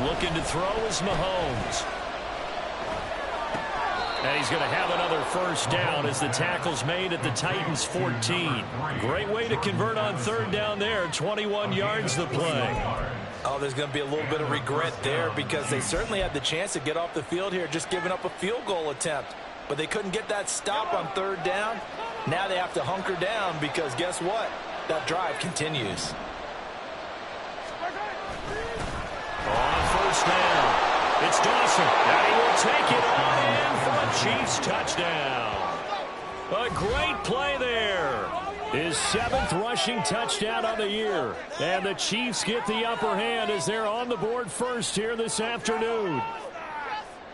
Looking to throw is Mahomes. And he's going to have another first down as the tackle's made at the Titans' 14. Great way to convert on third down there. 21 yards the play. Oh, there's going to be a little bit of regret there because they certainly had the chance to get off the field here, just giving up a field goal attempt. But they couldn't get that stop on third down. Now they have to hunker down because guess what? That drive continues. On first down, it's Dawson. And he will take it on in for a Chiefs touchdown. A great play there. His 7th rushing touchdown on the year. And the Chiefs get the upper hand as they're on the board first here this afternoon.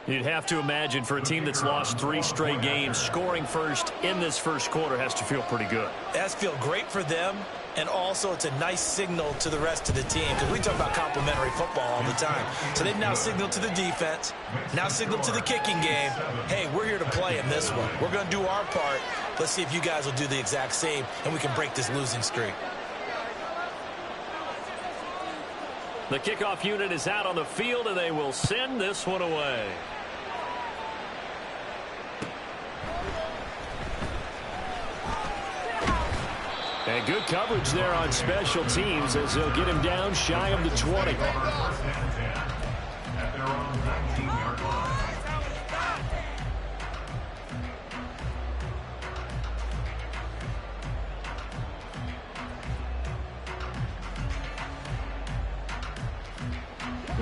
You'd have to imagine for a team that's lost 3 straight games, scoring first in this first quarter has to feel pretty good. It has to feel great for them, and also it's a nice signal to the rest of the team because we talk about complimentary football all the time. So they've now signaled to the defense, now signaled to the kicking game, hey, we're here to play in this one. We're going to do our part. Let's see if you guys will do the exact same, and we can break this losing streak. The kickoff unit is out on the field, and they will send this one away. And good coverage there on special teams as they'll get him down shy of the 20.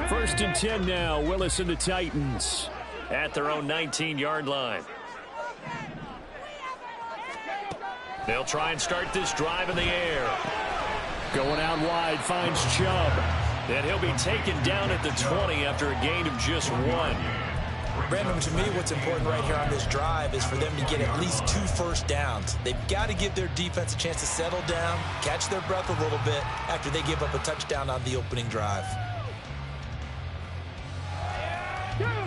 First and 10 now. Willis and the Titans at their own 19-yard line. They'll try and start this drive in the air. Going out wide, finds Chubb. And he'll be taken down at the 20 after a gain of just 1. Brandon, to me, what's important right here on this drive is for them to get at least 2 first downs. They've got to give their defense a chance to settle down, catch their breath a little bit after they give up a touchdown on the opening drive.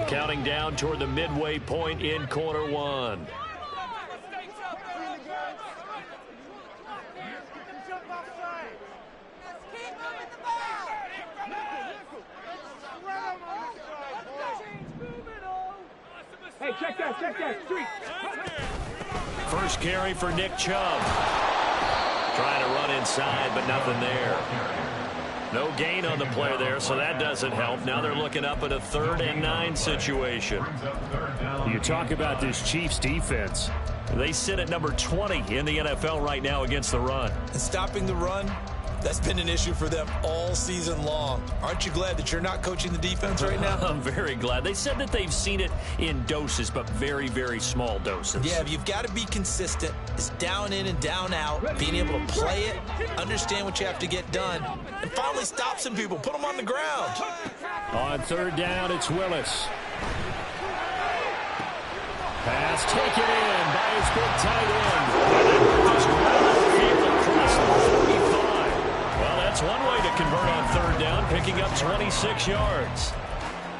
Counting down toward the midway point in quarter 1. Hey, check that, street. First carry for Nick Chubb. Trying to run inside, but nothing there. No gain on the play there, so that doesn't help. Now they're looking up at a 3rd and 9 situation. You talk about this Chiefs defense. They sit at number 20 in the NFL right now against the run. And stopping the run, that's been an issue for them all season long. Aren't you glad that you're not coaching the defense right now? I'm very glad. They said that they've seen it in doses, but very, very small doses. Yeah, you've got to be consistent. It's down in and down out, being able to play it, understand what you have to get done, and finally stop some people, put them on the ground. On 3rd down, it's Willis. Pass taken in by his big tight end. And just grab the field across the 45. Well, that's one way to convert on 3rd down, picking up 26 yards.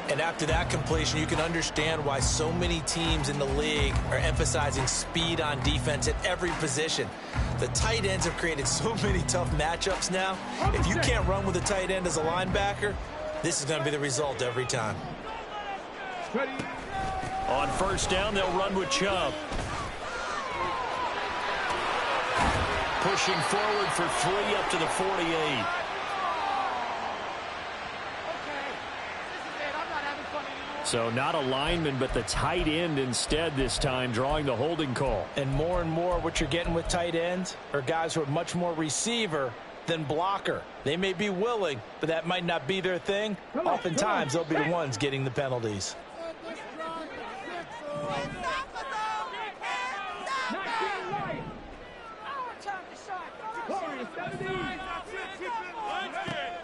And after that completion, you can understand why so many teams in the league are emphasizing speed on defense at every position. The tight ends have created so many tough matchups now. If you can't run with a tight end as a linebacker, this is going to be the result every time. On 1st down, they'll run with Chubb. Pushing forward for 3 up to the 48. So not a lineman, but the tight end instead this time, drawing the holding call. And more what you're getting with tight ends are guys who are much more receiver than blocker. They may be willing, but that might not be their thing. Oftentimes, they'll be the ones getting the penalties.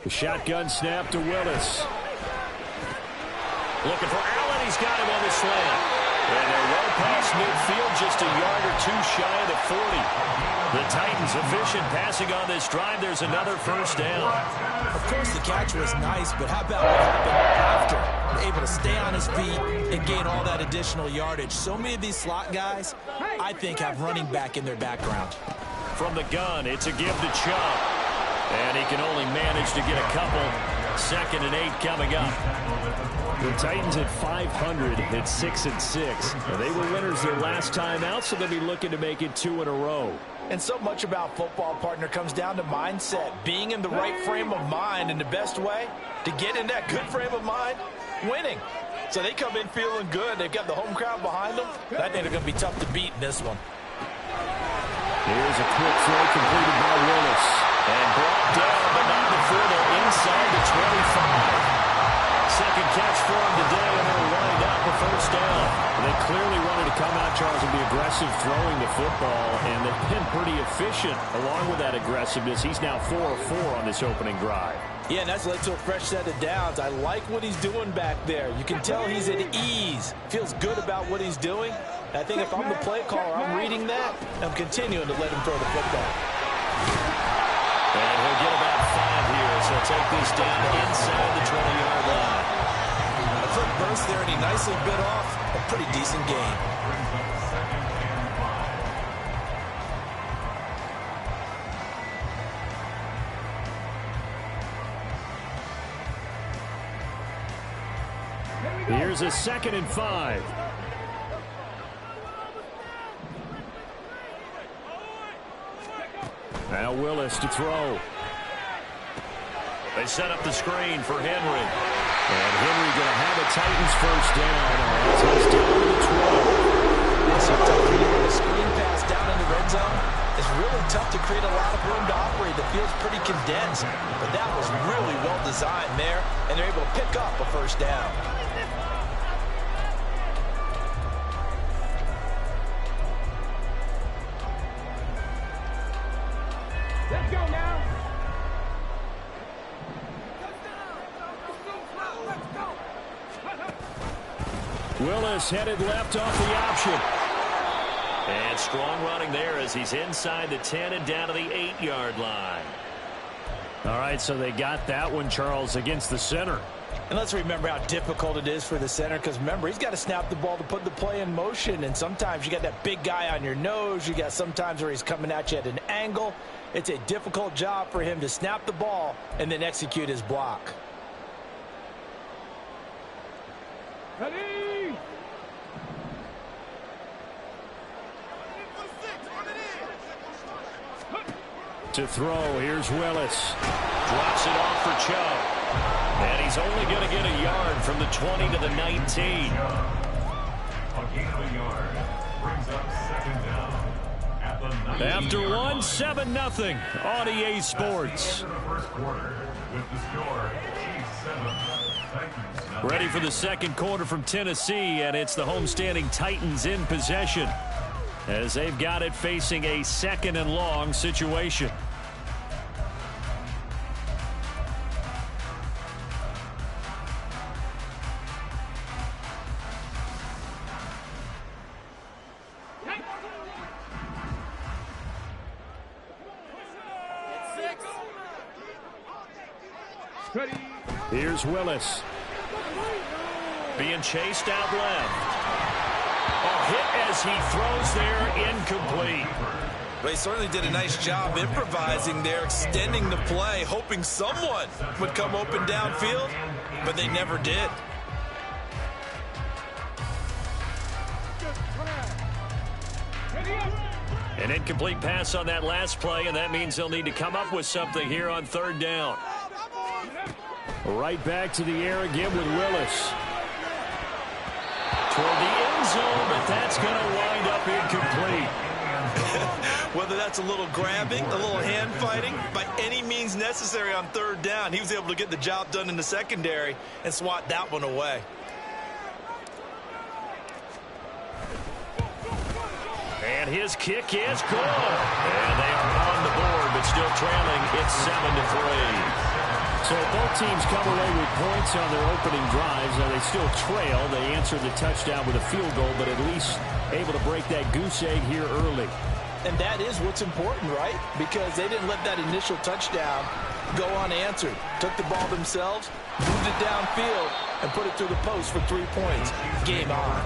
The shotgun snap to Willis. Looking for Allen. He's got him on the slant. And they're well past midfield, just a yard or 2 shy of the 40. The Titans efficient passing on this drive. There's another first down. Of course, the catch was nice, but how about what happened after? Able to stay on his feet and gain all that additional yardage. So many of these slot guys, I think, have running back in their background. From the gun, it's a give to Chubb. And he can only manage to get a couple 2nd and 8 coming up. The Titans at 500 at 6-6. They were winners their last time out, so they'll be looking to make it 2 in a row. And so much about football, partner, comes down to mindset. Being in the right frame of mind, and the best way to get in that good frame of mind, winning. So they come in feeling good. They've got the home crowd behind them. I think they're going to be tough to beat in this one. Here's a quick throw completed by Willis. And brought down, but not before they're inside the 25. Second catch for him today, and they'll wind up a first down. They clearly wanted to come out, Charles, and be aggressive throwing the football, and they've been pretty efficient along with that aggressiveness. He's now 4 of 4 on this opening drive. Yeah, and that's led to a fresh set of downs. I like what he's doing back there. You can tell he's at ease. Feels good about what he's doing. I think if I'm the play caller, I'm reading that, and I'm continuing to let him throw the football. And he'll get about 5 here, so he'll take this down inside the 20-yard line. A quick burst there, and he nicely bit off a pretty decent gain. Here's a 2nd and 5. Now Willis to throw. They set up the screen for Henry. And Henry going to have a Titans first down. He's down to the 12. Sometimes when you run a screen pass down in the red zone, it's really tough to create a lot of room to operate. The field's pretty condensed. But that was really well designed there, and they're able to pick up a first down. Let's go now. Willis headed left off the option. And strong running there as he's inside the 10 and down to the 8-yard line. All right, so they got that one, Charles, against the center. And let's remember how difficult it is for the center, because remember, he's got to snap the ball to put the play in motion, and sometimes you got that big guy on your nose. You got sometimes where he's coming at you at an angle. It's a difficult job for him to snap the ball and then execute his block. Ready? To throw, here's Willis. Drops it off for Chubb. And he's only going to get a yard from the 20 to the 19. A gain of a yard brings up 2nd down at the 19. After 1, 7-0 on EA Sports. The first quarter with the score, Chiefs 7, Titans 9. Ready for the second quarter from Tennessee, and it's the homestanding Titans in possession as they've got it facing a 2nd and long situation. Ready? Here's Willis. Being chased out left. A hit as he throws there, incomplete. But he certainly did a nice job improvising there, extending the play, hoping someone would come open downfield, but they never did. An incomplete pass on that last play, and that means they'll need to come up with something here on 3rd down. Right back to the air again with Willis. Toward the end zone, but that's going to wind up incomplete. Whether that's a little grabbing, a little hand fighting, by any means necessary on 3rd down, he was able to get the job done in the secondary and swat that one away. And his kick is good. And they are on the board, but still trailing. It's 7-3. So both teams come away with points on their opening drives. Now they still trail. They answered the touchdown with a field goal, but at least able to break that goose egg here early. And that is what's important, right? Because they didn't let that initial touchdown go unanswered. Took the ball themselves, moved it downfield, and put it through the post for 3 points. Game on.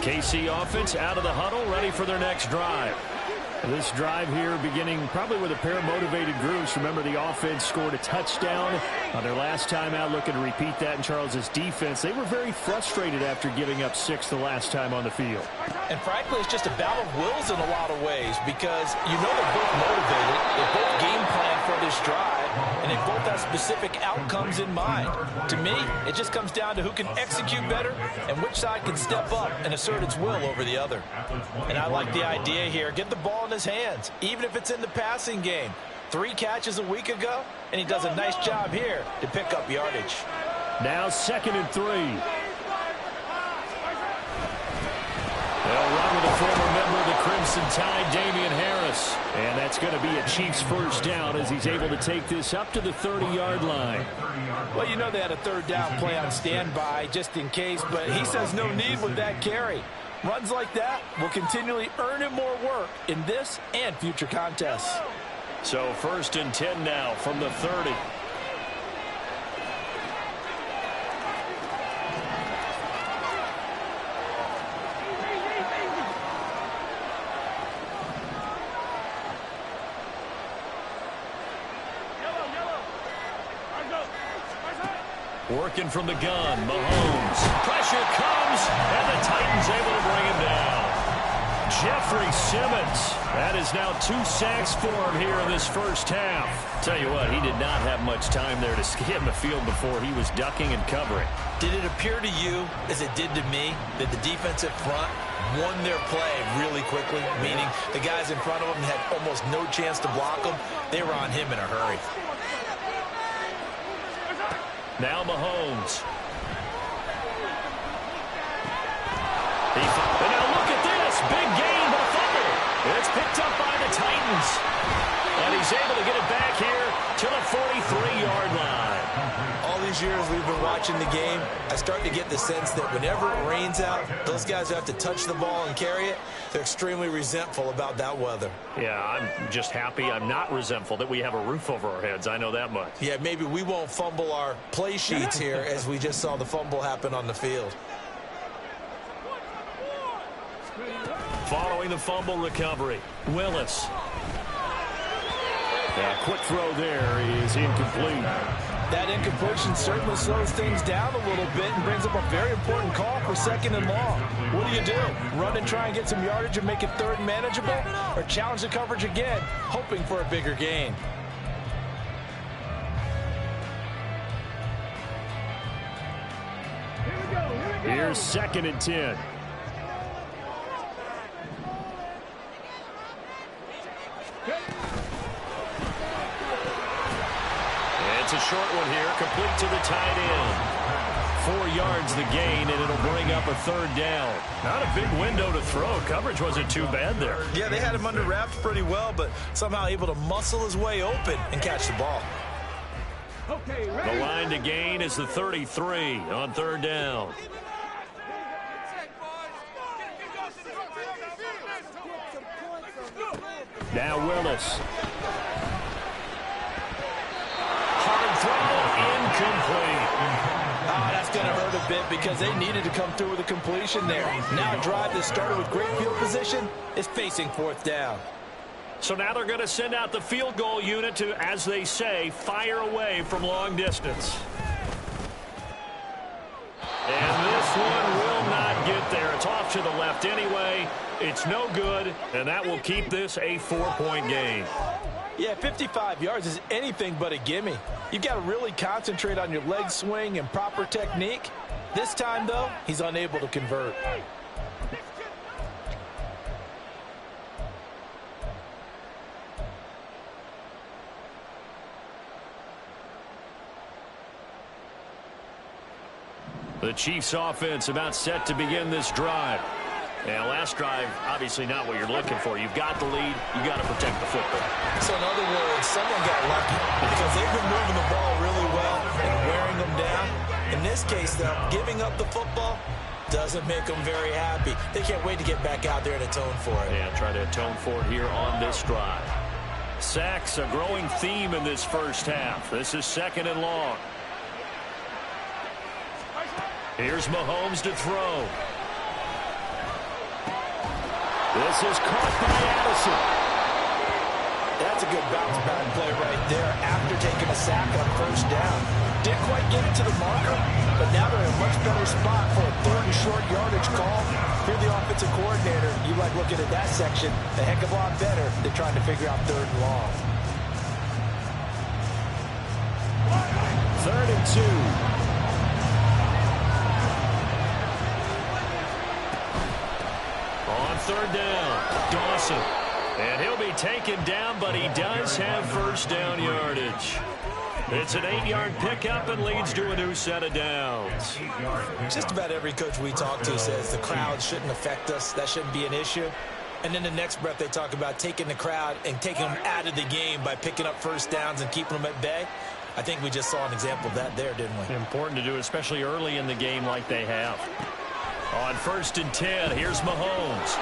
KC offense out of the huddle, ready for their next drive. This drive here beginning probably with a pair of motivated groups. Remember, the offense scored a touchdown on their last time out, looking to repeat that in Charles's defense. They were very frustrated after giving up 6 the last time on the field. And frankly, it's just a battle of wills in a lot of ways because you know they're both motivated. They both game plan for this drive, and they both have specific outcomes in mind. To me, it just comes down to who can execute better and which side can step up and assert its will over the other. And I like the idea here. Get the ball in his hands, even if it's in the passing game. 3 catches a week ago, and he does a nice job here to pick up yardage. Now 2nd and 3. They'll run with a former member of the Crimson Tide, Damian Harris. And that's going to be a Chiefs first down as he's able to take this up to the 30-yard line. Well, you know they had a 3rd down play on standby just in case, but he says no need with that carry. Runs like that will continually earn him more work in this and future contests. So 1st and 10 now from the 30. Working from the gun, Mahomes. Pressure comes, and the Titans able to bring him down. Jeffrey Simmons. That is now 2 sacks for him here in this first half. Tell you what, he did not have much time there to skim the field before he was ducking and covering. Did it appear to you, as it did to me, that the defensive front won their play really quickly? Meaning the guys in front of them had almost no chance to block them. They were on him in a hurry. Now Mahomes. And now look at this. Big gain, but a fumble. It's picked up by the Titans. And he's able to get it back here to the 43-yard line. All these years we've been watching the game, I start to get the sense that whenever it rains out, those guys who have to touch the ball and carry it, they're extremely resentful about that weather. Yeah, I'm just happy I'm not resentful that we have a roof over our heads. I know that much. Yeah, maybe we won't fumble our play sheets here as we just saw the fumble happen on the field. Following the fumble recovery, Willis. A quick throw there is incomplete. That incompletion certainly slows things down a little bit and brings up a very important call for 2nd and long. What do? Run and try and get some yardage and make it 3rd and manageable? Or challenge the coverage again, hoping for a bigger gain? Here's 2nd and 10. It's a short one here, complete to the tight end. 4 yards the gain, and it'll bring up a 3rd down. Not a big window to throw. Coverage wasn't too bad there. Yeah, they had him under wraps pretty well, but somehow able to muscle his way open and catch the ball. The line to gain is the 33 on 3rd down. Now Willis. Hard throw, incomplete. Oh, that's going to hurt a bit because they needed to come through with a completion there. Now a drive that started with great field position is facing 4th down. So now they're going to send out the field goal unit to, as they say, fire away from long distance. And this one will not get there. It's off to the left anyway. It's no good, and that will keep this a 4-point game. Yeah, 55 yards is anything but a gimme. You've got to really concentrate on your leg swing and proper technique. This time, though, he's unable to convert. The Chiefs offense about set to begin this drive. And last drive, obviously not what you're looking for. You've got the lead. You've got to protect the football. So in other words, someone got lucky because they've been moving the ball really well and wearing them down. In this case, though, giving up the football doesn't make them very happy. They can't wait to get back out there and atone for it. Yeah, try to atone for it here on this drive. Sacks, a growing theme in this first half. This is 2nd and long. Here's Mahomes to throw. This is caught by Addison. That's a good bounce-back play right there after taking a sack on first down. Didn't quite get it to the marker, but now they're in a much better spot for a third and short yardage call. If you're the offensive coordinator, you like looking at that section a heck of a lot better than trying to figure out third and long. 3rd and 2. On 3rd down, Dawson. And he'll be taken down, but he does have first down yardage. It's an 8-yard pickup and leads to a new set of downs. Just about every coach we talk to says the crowd shouldn't affect us. That shouldn't be an issue. And then the next breath they talk about taking the crowd and taking them out of the game by picking up first downs and keeping them at bay. I think we just saw an example of that there, didn't we? Important to do, especially early in the game like they have. On 1st and 10, here's Mahomes.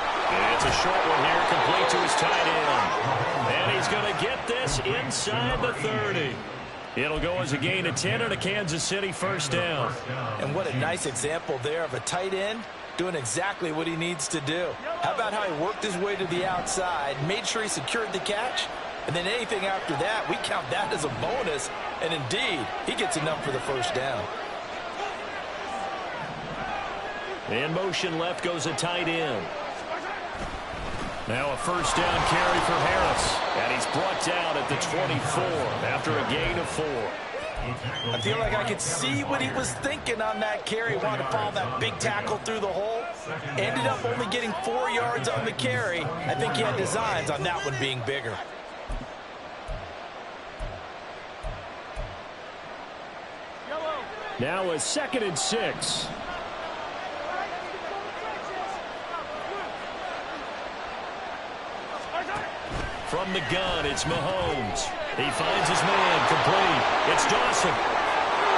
It's a short one here, complete to his tight end. And he's going to get this inside the 30. It'll go as a gain of 10 and a Kansas City first down. And what a nice example there of a tight end doing exactly what he needs to do. How about how he worked his way to the outside, made sure he secured the catch, and then anything after that, we count that as a bonus. And indeed, he gets enough for the first down. In motion left goes a tight end. Now a first down carry for Harris. And he's brought down at the 24 after a gain of 4. I feel like I could see what he was thinking on that carry. Wanted to follow that big tackle through the hole. Ended up only getting 4 yards on the carry. I think he had designs on that one being bigger. Now a 2nd and 6. From the gun, it's Mahomes. He finds his man, complete. It's Dawson.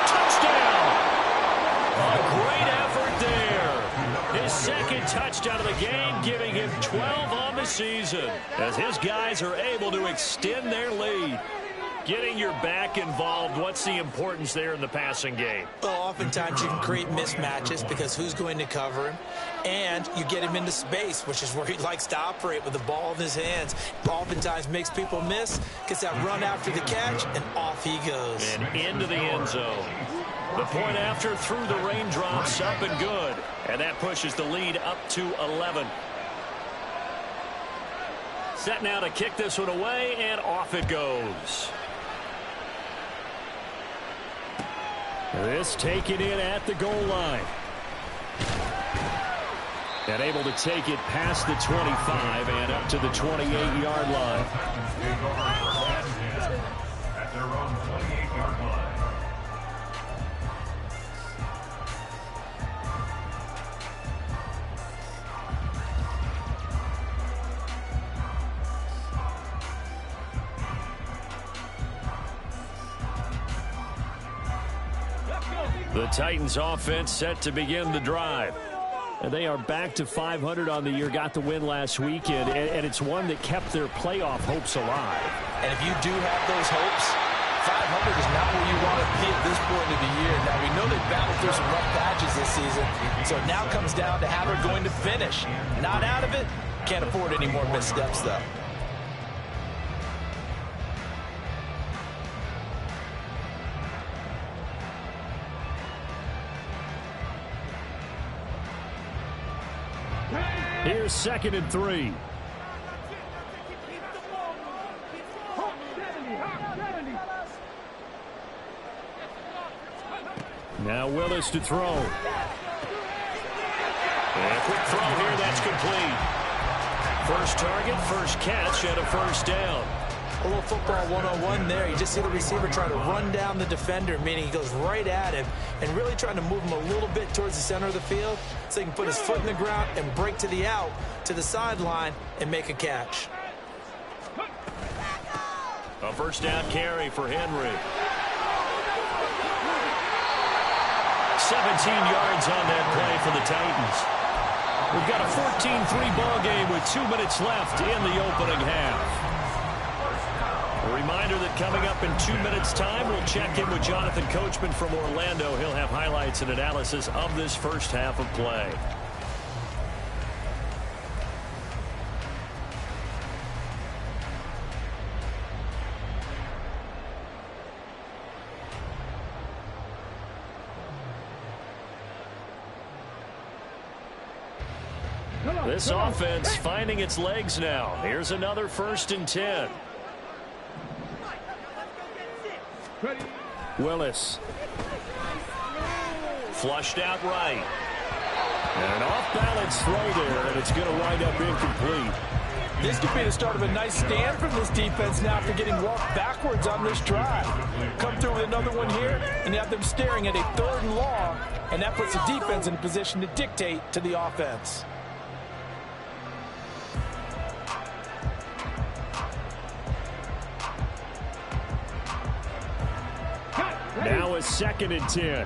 Touchdown! A great effort there. His 2nd touchdown of the game, giving him 12 on the season, as his guys are able to extend their lead. Getting your back involved, what's the importance there in the passing game? Well, oftentimes you can create mismatches because who's going to cover him? And you get him into space, which is where he likes to operate with the ball in his hands. Oftentimes makes people miss, gets that run after the catch, and off he goes. And into the end zone. The point after through the raindrops, up and good. And that pushes the lead up to 11. Set now to kick this one away, and off it goes. This taken in at the goal line. And able to take it past the 25 and up to the 28-yard line. At their own 28-yard line. The Titans offense set to begin the drive. And they are back to 500 on the year, got the win last weekend, and it's one that kept their playoff hopes alive. And if you do have those hopes, 500 is not where you want to be at this point of the year. Now, we know they've battled through some rough patches this season, so it now comes down to how they're going to finish. Not out of it, can't afford any more missteps, though. Here's 2nd and 3. Now Willis to throw. And a quick throw here, that's complete. First target, first catch, and a first down. A little football 101 there. You just see the receiver trying to run down the defender, meaning he goes right at him and really trying to move him a little bit towards the center of the field so he can put his foot in the ground and break to the out, to the sideline, and make a catch. A first down carry for Henry. 17 yards on that play for the Titans. We've got a 14-3 ball game with 2 minutes left in the opening half. A reminder that coming up in 2 minutes' time, we'll check in with Jonathan Coachman from Orlando. He'll have highlights and analysis of this first half of play. This offense finding its legs now. Here's another 1st and 10. Willis. Flushed out right. And an off-balance throw there, and it's going to wind up incomplete. This could be the start of a nice stand from this defense now after getting walked backwards on this drive. Come through with another one here, and you have them staring at a 3rd and long, and that puts the defense in a position to dictate to the offense. Now a 2nd and 10.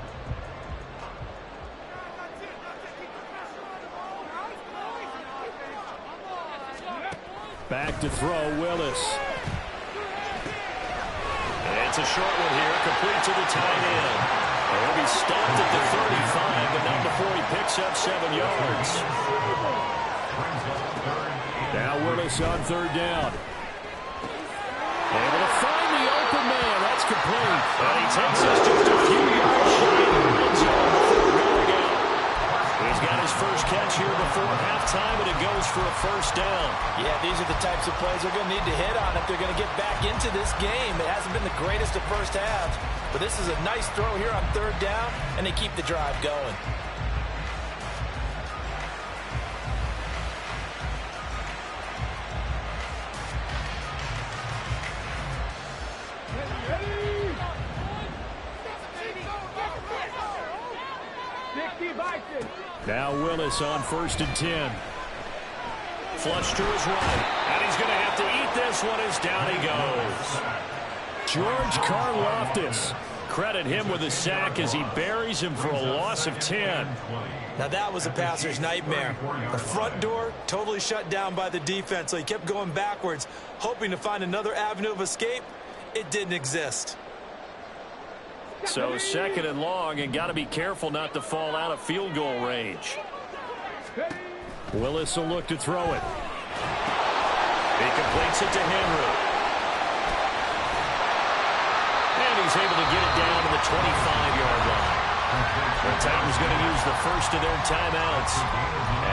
Back to throw, Willis. It's a short one here, complete to the tight end. He'll be stopped at the 35, but not before he picks up 7 yards. Now Willis on 3rd down. Able to find the open man. That's complete. And he takes us just a few yards shy of the red zone before going out. He's got his first catch here before halftime, and it goes for a 1st down. Yeah, these are the types of plays they're going to need to hit on if they're going to get back into this game. It hasn't been the greatest of first halves, but this is a nice throw here on 3rd down, and they keep the drive going. Now Willis on 1st and 10. Flush to his right, and he's going to have to eat this one as down he goes. George Karlaftis. Credit him with a sack as he buries him for a loss of 10. Now that was a passer's nightmare. The front door totally shut down by the defense, so he kept going backwards, hoping to find another avenue of escape. It didn't exist. So 2nd and long, and got to be careful not to fall out of field goal range. Willis will look to throw it. He completes it to Henry. And he's able to get it down to the 25-yard line. The Titans going to use the first of their timeouts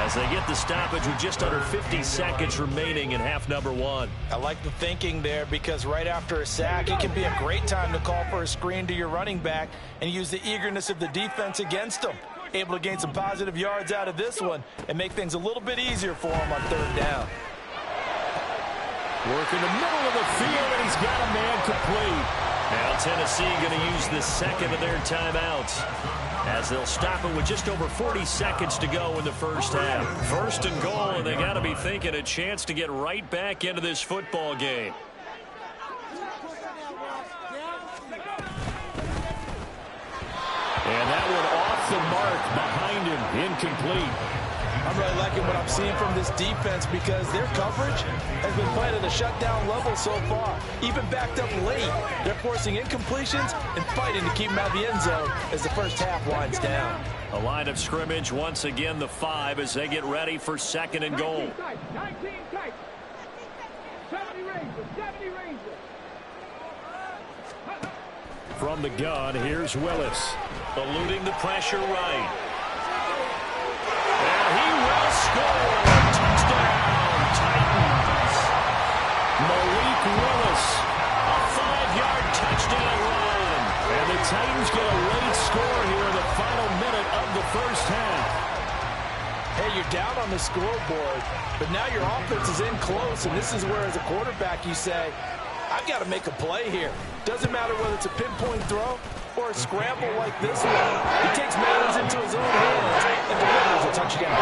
as they get the stoppage with just under 50 seconds remaining in half number 1. I like the thinking there because right after a sack, it can be a great time to call for a screen to your running back and use the eagerness of the defense against them. Able to gain some positive yards out of this one and make things a little bit easier for him on 3rd down. Work in the middle of the field, and he's got a man complete. Now Tennessee going to use the 2nd of their timeouts as they'll stop it with just over 40 seconds to go in the first half. 1st and goal, and they got to be thinking a chance to get right back into this football game. And that one off the mark behind him, incomplete. I'm really liking what I'm seeing from this defense because their coverage has been playing at a shutdown level so far. Even backed up late, they're forcing incompletions and fighting to keep them out of the end zone as the first half winds down. A line of scrimmage, once again the 5 as they get ready for 2nd and goal. 19 tight. 70 Rangers. From the gun, here's Willis. Eluding the pressure right. And he will score. Touchdown, Titans. Malik Willis. A 5-yard touchdown run. And the Titans get a late score here in the final minute of the first half. Hey, you're down on the scoreboard, but now your offense is in close, and this is where, as a quarterback, you say, I've got to make a play here. Doesn't matter whether it's a pinpoint throw or a scramble like this one. He takes matters into his own hands and delivers a touchdown.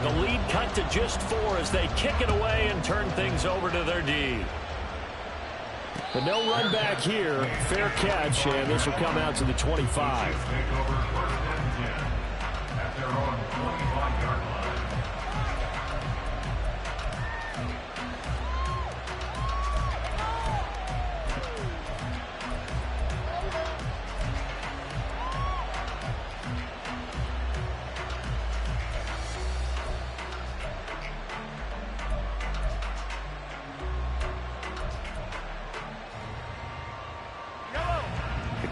The lead cut to just 4 as they kick it away and turn things over to their D. But no run back here. Fair catch, and this will come out to the 25.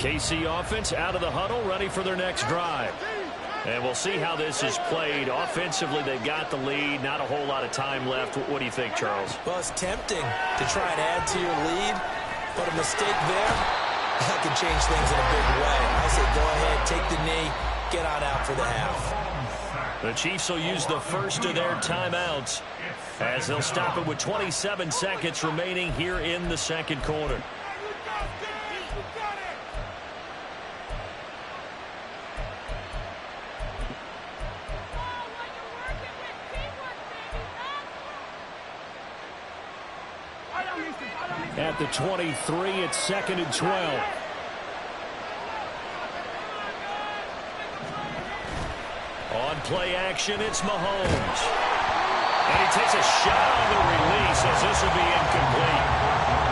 KC offense out of the huddle, ready for their next drive. And we'll see how this is played. Offensively, they've got the lead. Not a whole lot of time left. What do you think, Charles? Well, it's tempting to try and add to your lead, but a mistake there, that can change things in a big way. I say go ahead, take the knee, get on out for the half. The Chiefs will use the first of their timeouts as they'll stop it with 27 seconds remaining here in the second quarter. At the 23, it's 2nd and 12. On play action, it's Mahomes. And he takes a shot on the release as this will be incomplete.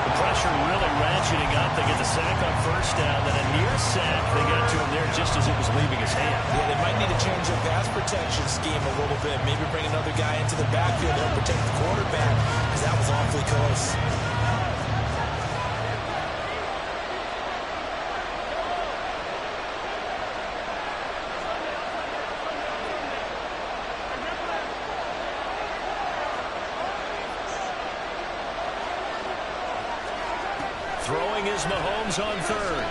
The pressure really ratcheting up. They get the sack on first down, then a near sack. They got to him there just as it was leaving his hand. Yeah, they might need to change their pass protection scheme a little bit. Maybe bring another guy into the backfield to help protect the quarterback, because that was awfully close. Throwing is Mahomes on third.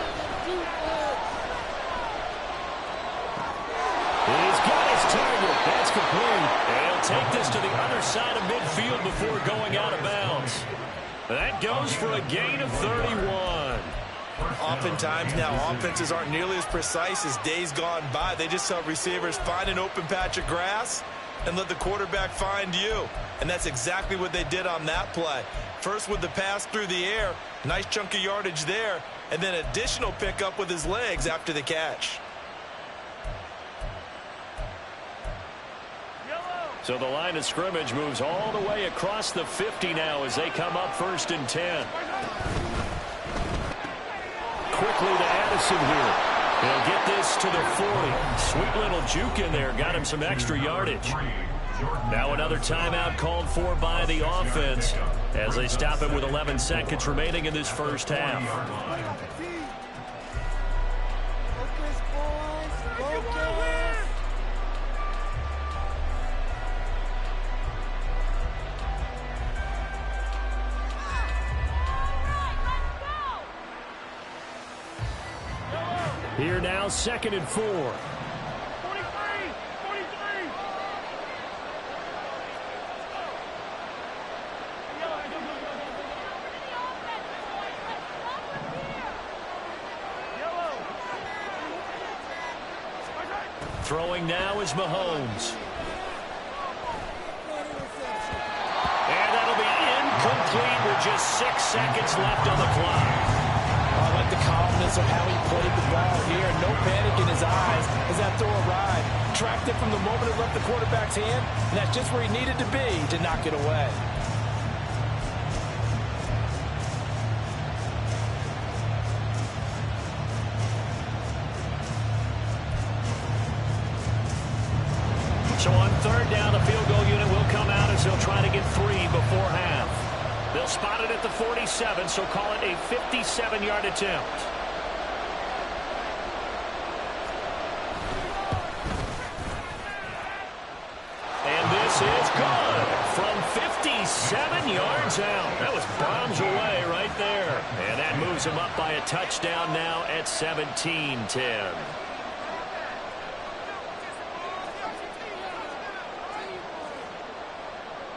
He's got his target. That's complete. And he'll take this to the other side of midfield before going out of bounds. That goes for a gain of 31. Oftentimes now, offenses aren't nearly as precise as days gone by. They just tell receivers, find an open patch of grass and let the quarterback find you. And that's exactly what they did on that play. First with the pass through the air, nice chunk of yardage there, and then additional pickup with his legs after the catch. So the line of scrimmage moves all the way across the 50 now as they come up 1st and 10. Quickly to Addison here. He'll get this to the 40. Sweet little juke in there. Got him some extra yardage. Now another timeout called for by the offense as they stop it with 11 seconds remaining in this first half. Here now, 2nd and 4. 43. Throwing now is Mahomes. And that'll be incomplete with just 6 seconds left on the clock. I like the calmness of how he played the ball here. No panic in his eyes as that throw arrived. Tracked it from the moment it left the quarterback's hand, and that's just where he needed to be to knock it away. So on 3rd down, the field goal unit will come out as they'll try to get 3 before half. They'll spot it at the 47, so call it a 57-yard attempt. And this is good from 57 yards out. That was bombs away right there. And that moves them up by a touchdown now at 17-10.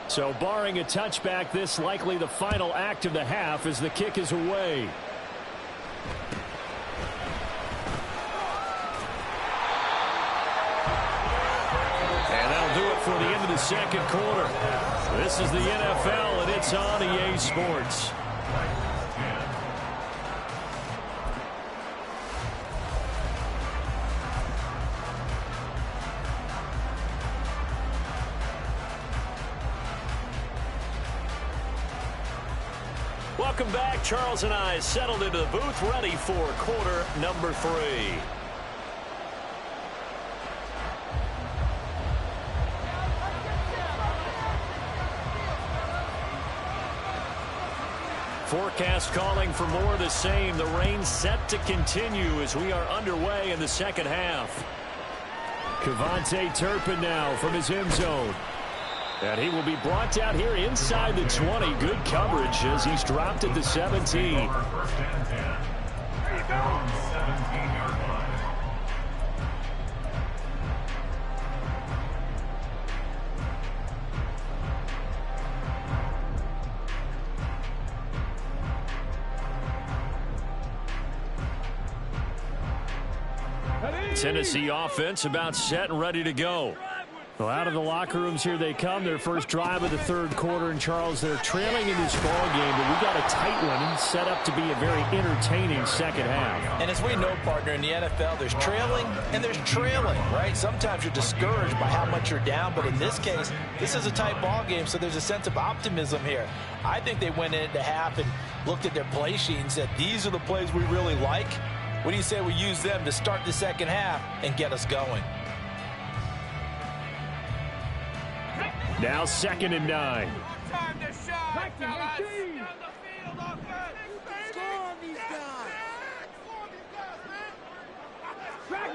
So barring a touchback, this likely the final act of the half as the kick is away. And that'll do it for the end of the second quarter. This is the NFL, and it's on EA Sports. Welcome back. Charles and I settled into the booth, ready for quarter number 3. forecast calling for more of the same. The rain set to continue as we are underway in the second half. KaVontae Turpin now from his end zone. And he will be brought down here inside the 20. Good coverage as he's dropped at the 17. First and 10. From 17-yard line. Tennessee offense about set and ready to go. Well, out of the locker rooms here they come. Their first drive of the third quarter. And, Charles, they're trailing in this ball game, but we got a tight one and set up to be a very entertaining second half. And as we know, partner, in the NFL, there's trailing and there's trailing, right? Sometimes you're discouraged by how much you're down, but in this case, this is a tight ball game, so there's a sense of optimism here. I think they went into half and looked at their play sheet and said, these are the plays we really like. What do you say we use them to start the second half and get us going? Now 2nd and 9. Time to shine, fellas. Score on these guys. Track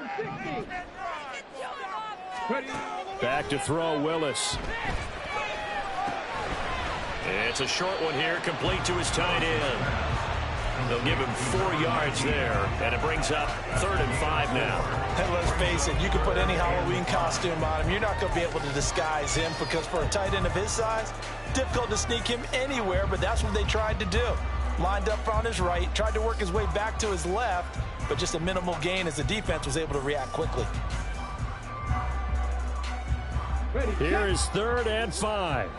60. Back to throw, Willis. It's a short one here, complete to his tight end. They'll give him 4 yards there, and it brings up 3rd and 5 now. And let's face it, you can put any Halloween costume on him. You're not going to be able to disguise him because for a tight end of his size, difficult to sneak him anywhere, but that's what they tried to do. Lined up on his right, tried to work his way back to his left, but just a minimal gain as the defense was able to react quickly. Here is 3rd and 5.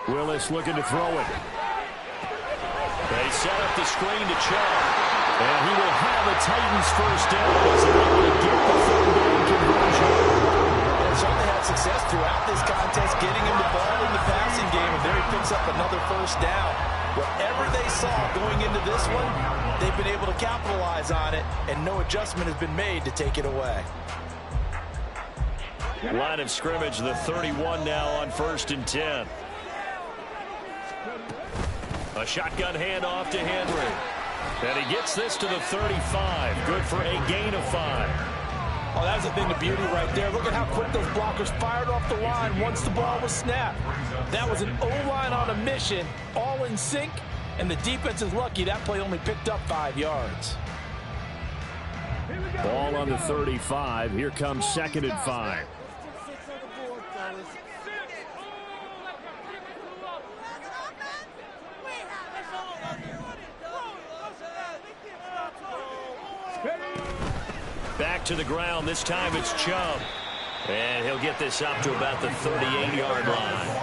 Willis looking to throw it. They set up the screen to Chubb. And he will have a Titans first down as they're able to get the 3rd down conversion. And certainly had success throughout this contest, getting him the ball in the passing game, and there he picks up another first down. Whatever they saw going into this one, they've been able to capitalize on it, and no adjustment has been made to take it away. Line of scrimmage, the 31 now on 1st and 10. A shotgun handoff to Henry. And he gets this to the 35. Good for a gain of 5. Oh, that's a thing of beauty right there. Look at how quick those blockers fired off the line once the ball was snapped. That was an O-line on a mission, all in sync, and the defense is lucky that play only picked up 5 yards. Ball on the 35. Here comes 2nd and 5. Back to the ground. This time it's Chubb. And he'll get this up to about the 38-yard line.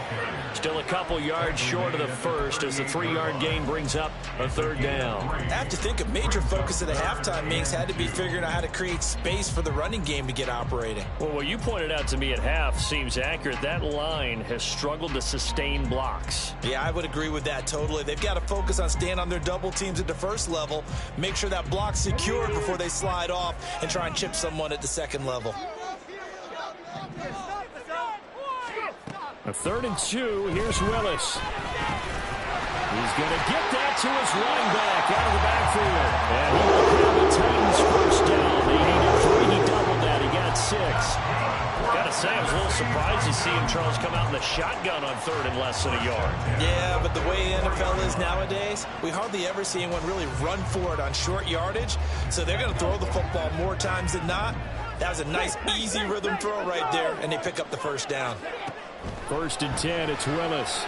Still a couple yards short of the first as the 3-yard gain brings up a 3rd down. I have to think a major focus at the halftime means had to be figuring out how to create space for the running game to get operating. Well, what you pointed out to me at half seems accurate. That line has struggled to sustain blocks. Yeah, I would agree with that totally. They've got to focus on staying on their double teams at the first level, make sure that block's secured before they slide off and try and chip someone at the second level. A 3rd and 2. Here's Willis. He's going to get that to his running back out of the backfield. And he will have the Titans first down. They needed 3. He doubled that. He got 6. Got to say, I was a little surprised to see him, Charles, come out in the shotgun on 3rd and less than a yard. Yeah, but the way the NFL is nowadays, we hardly ever see anyone really run for it on short yardage. So they're going to throw the football more times than not. That was a nice, easy rhythm throw right there, and they pick up the first down. 1st and 10, it's Willis.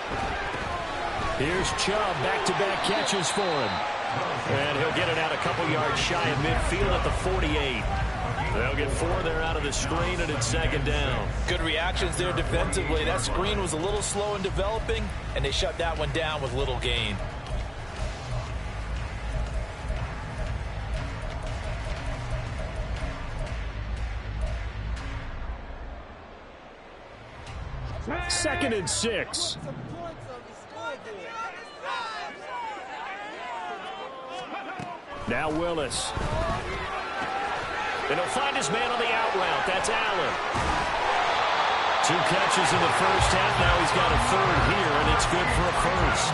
Here's Chubb, back-to-back catches for him. And he'll get it out a couple yards shy of midfield at the 48. They'll get 4 there out of the screen, and it's 2nd down. Good reactions there defensively. That screen was a little slow in developing, and they shut that one down with little gain. Second and 6. Now Willis. And he'll find his man on the out route. That's Allen. 2 catches in the first half. Now he's got a third here, and it's good for a first.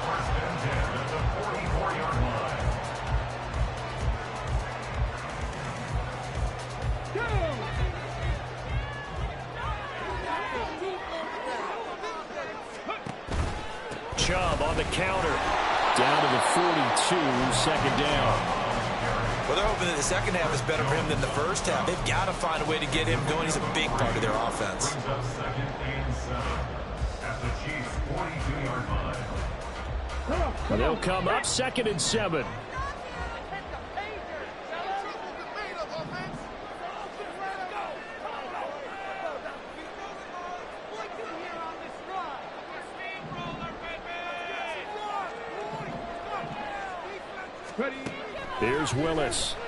First and 10 at the 44-yard line. Chubb on the counter. Down to the 42, second down. Well, they're hoping that the second half is better for him than the first half. They've got to find a way to get him going. He's a big part of their offense. Brings up second and 7 at the Chiefs' 42-yard line. They'll come up second and 7. Here's Willis. Oh,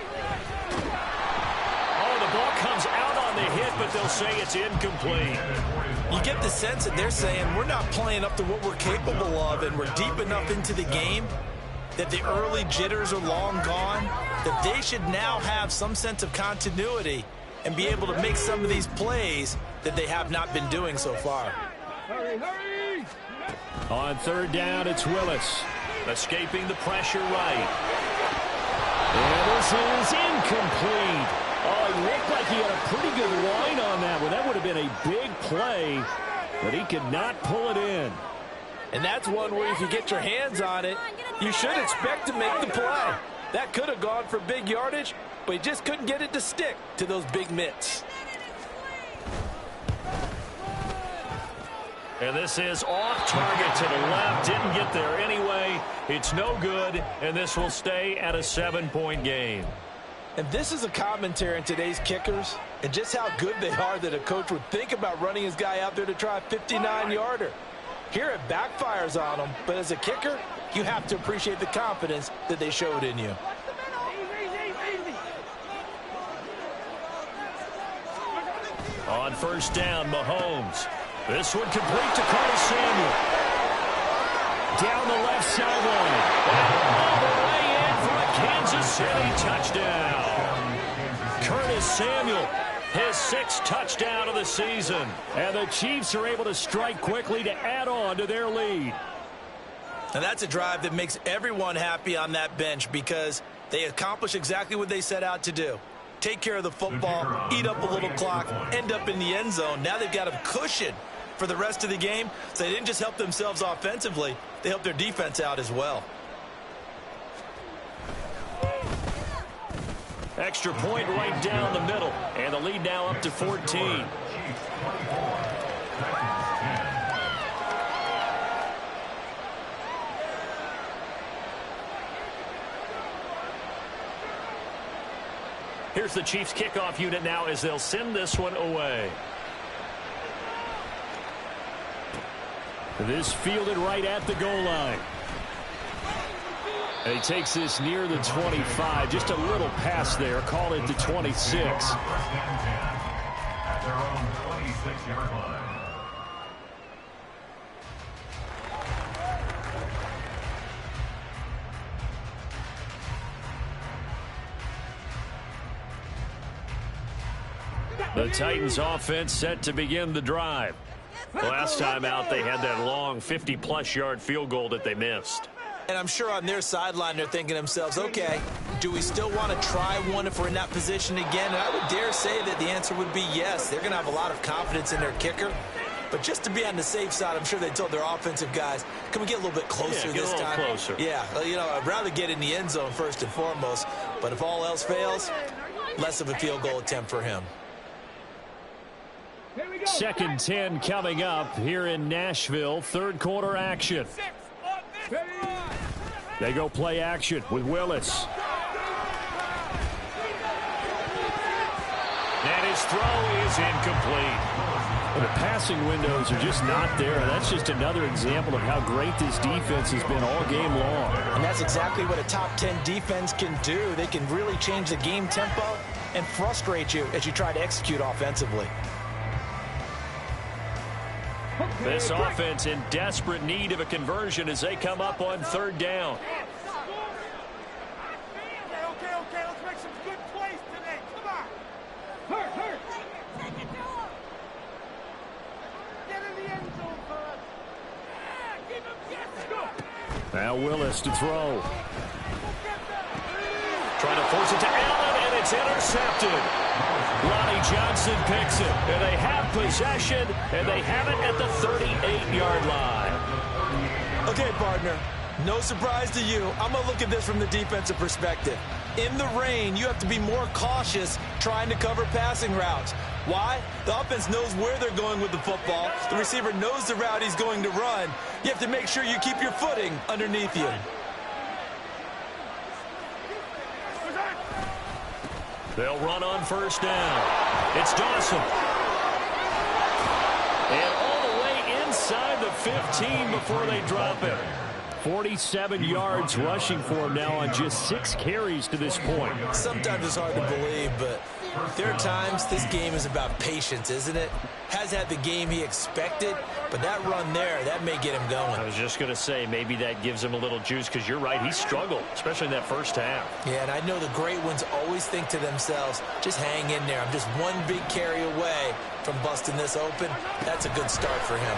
the ball comes out on the hit, but they'll say it's incomplete. You get the sense that they're saying we're not playing up to what we're capable of, and we're deep enough into the game that the early jitters are long gone, that they should now have some sense of continuity and be able to make some of these plays that they have not been doing so far. Hurry, hurry! On third down, it's Willis. Escaping the pressure right. And this is incomplete. Oh, he looked like he had a pretty good line on that one. That would have been a big play, but he could not pull it in. And that's one where if you get your hands on it, you should expect to make the play. That could have gone for big yardage, but he just couldn't get it to stick to those big mitts. And this is off target to the left. Didn't get there anyway. It's no good, and this will stay at a 7-point game. And this is a commentary on today's kickers and just how good they are that a coach would think about running his guy out there to try a 59-yarder. Here it backfires on him, but as a kicker, you have to appreciate the confidence that they showed in you. On first down, Mahomes. This one complete to Curtis Samuel. Down the left sideline. All the way in for a Kansas City touchdown. Curtis Samuel, his 6th touchdown of the season. And the Chiefs are able to strike quickly to add on to their lead. And that's a drive that makes everyone happy on that bench because they accomplish exactly what they set out to do. Take care of the football, eat up a little clock, end up in the end zone. Now they've got a cushion for the rest of the game. So they didn't just help themselves offensively, they helped their defense out as well. Extra point right down the middle. And the lead now up to 14. Here's the Chiefs kickoff unit now as they'll send this one away. This fielded right at the goal line. And he takes this near the 25. Just a little pass there. Call it the 26. First and 10 at their own 26-yard line. The Titans offense set to begin the drive. Last time out, they had that long 50-plus yard field goal that they missed. And I'm sure on their sideline they're thinking to themselves, okay, do we still want to try one if we're in that position again? And I would dare say that the answer would be yes. They're going to have a lot of confidence in their kicker. But just to be on the safe side, I'm sure they told their offensive guys, can we get a little bit closer this time? Get a little closer. Yeah, you know, I'd rather get in the end zone first and foremost. But if all else fails, less of a field goal attempt for him. 2nd 10 coming up here in Nashville. Third quarter action. They go play action with Willis. And his throw is incomplete. Well, the passing windows are just not there. That's just another example of how great this defense has been all game long. And that's exactly what a top 10 defense can do. They can really change the game tempo and frustrate you as you try to execute offensively. This offense in desperate need of a conversion as they come up on third down. Okay, let's make some good plays today. Come on. Hurt. Now Willis to throw. Trying to force it to Allen, and it's intercepted. Lonnie Johnson picks it, and they have possession, and they have it at the 38-yard line. Okay, partner, no surprise to you. I'm going to look at this from the defensive perspective. In the rain, you have to be more cautious trying to cover passing routes. Why? The offense knows where they're going with the football. The receiver knows the route he's going to run. You have to make sure you keep your footing underneath you. They'll run on first down. It's Dawson. And all the way inside the 15 before they drop it. 47 yards rushing for him now on just 6 carries to this point. Sometimes it's hard to believe, but there are times this game is about patience, isn't it? Has had the game he expected, but that run there, that may get him going. I was just going to say, maybe that gives him a little juice, because you're right, he struggled, especially in that first half. Yeah, and I know the great ones always think to themselves, just hang in there. I'm just one big carry away from busting this open. That's a good start for him.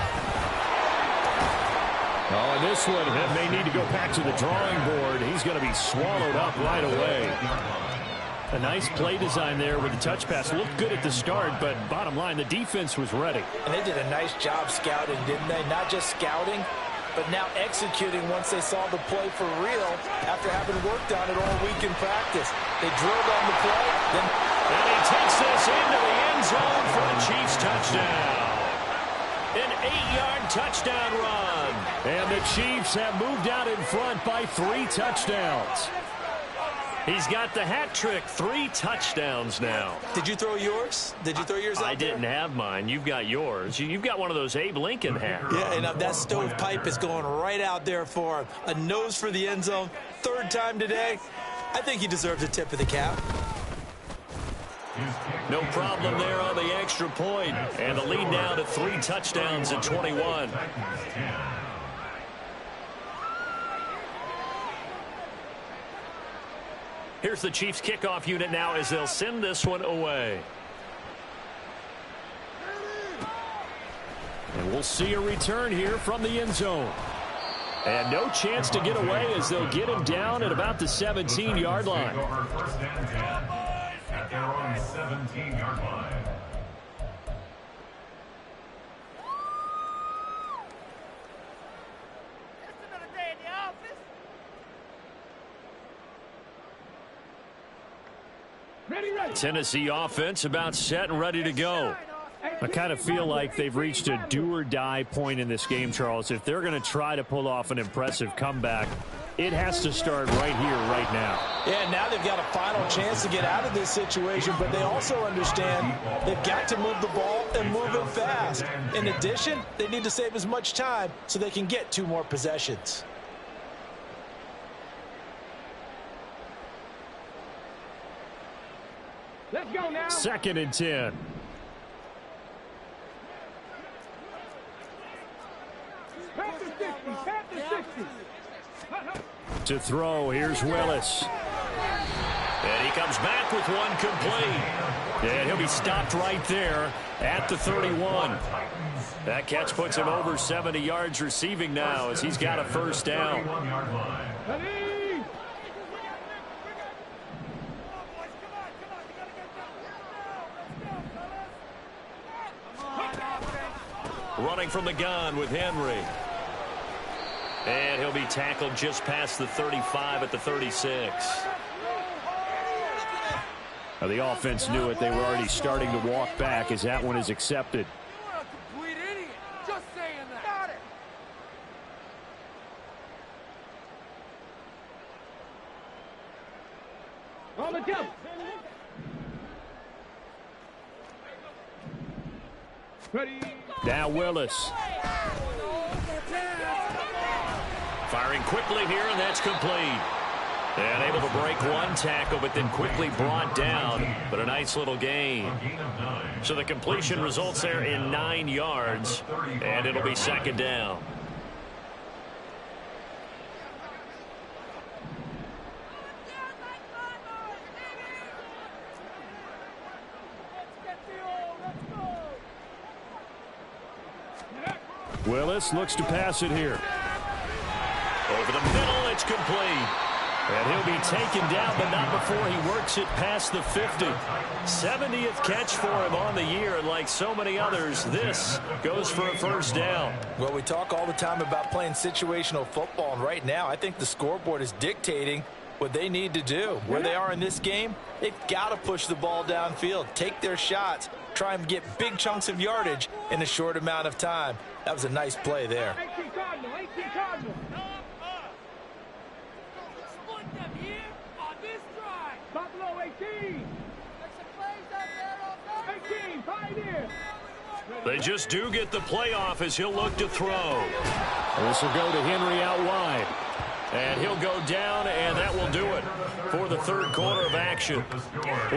Oh, and this one may need to go back to the drawing board. He's going to be swallowed up right away. A nice play design there with the touch pass. Looked good at the start, but bottom line, the defense was ready. And they did a nice job scouting, didn't they? Not just scouting, but now executing once they saw the play for real after having worked on it all week in practice. They drilled on the play. And he takes this into the end zone for a Chiefs touchdown. An 8-yard touchdown run. And the Chiefs have moved out in front by 3 touchdowns. He's got the hat trick, 3 touchdowns now. Did you throw yours? Did you throw yours out I didn't have mine. You've got yours. You've got one of those Abe Lincoln hats. Yeah, and that stovepipe is going right out there for him. A nose for the end zone. 3rd time today. I think he deserves a tip of the cap. No problem there on the extra point. And the lead now to 3 touchdowns at 21. Here's the Chiefs kickoff unit now as they'll send this one away. And we'll see a return here from the end zone. And no chance to get away as they'll get him down at about the 17-yard line. At their own 17-yard line. Tennessee offense about set and ready to go. I kind of feel like they've reached a do-or-die point in this game, Charles. If they're going to try to pull off an impressive comeback, it has to start right here, right now. Yeah, now they've got a final chance to get out of this situation, but they also understand they've got to move the ball and move it fast. In addition, they need to save as much time so they can get 2 more possessions. Let's go now. 2nd and 10. Pat the 60. Pat the 60. To throw, here's Willis. And he comes back with one complete. And he'll be stopped right there at the 31. That catch puts him over 70 yards receiving now as he's got a first down. Running from the gun with Henry. And he'll be tackled just past the 35 at the 36. Now, the offense knew it. They were already starting to walk back as that one is accepted. You're a complete idiot. Just saying that. Got it. On the jump. Ready. Now Willis. Firing quickly here, and that's complete. And able to break one tackle, but then quickly brought down. But a nice little gain. So the completion results there in 9 yards, and it'll be 2nd down. Willis looks to pass it here. Over the middle, it's complete. And he'll be taken down, but not before he works it past the 50. 70th catch for him on the year, and like so many others, this goes for a first down. Well, we talk all the time about playing situational football, and right now I think the scoreboard is dictating what they need to do. Where they are in this game, they've got to push the ball downfield, take their shots, try and get big chunks of yardage in a short amount of time. That was a nice play there. 18 Cardinal, 18 Cardinal. Split them here on this drive. Buffalo 18. There's some plays out there on 18, Pioneer. They just do get the playoff as he'll look to throw. This will go to Henry out wide. And he'll go down, and that will do it for the third quarter of action.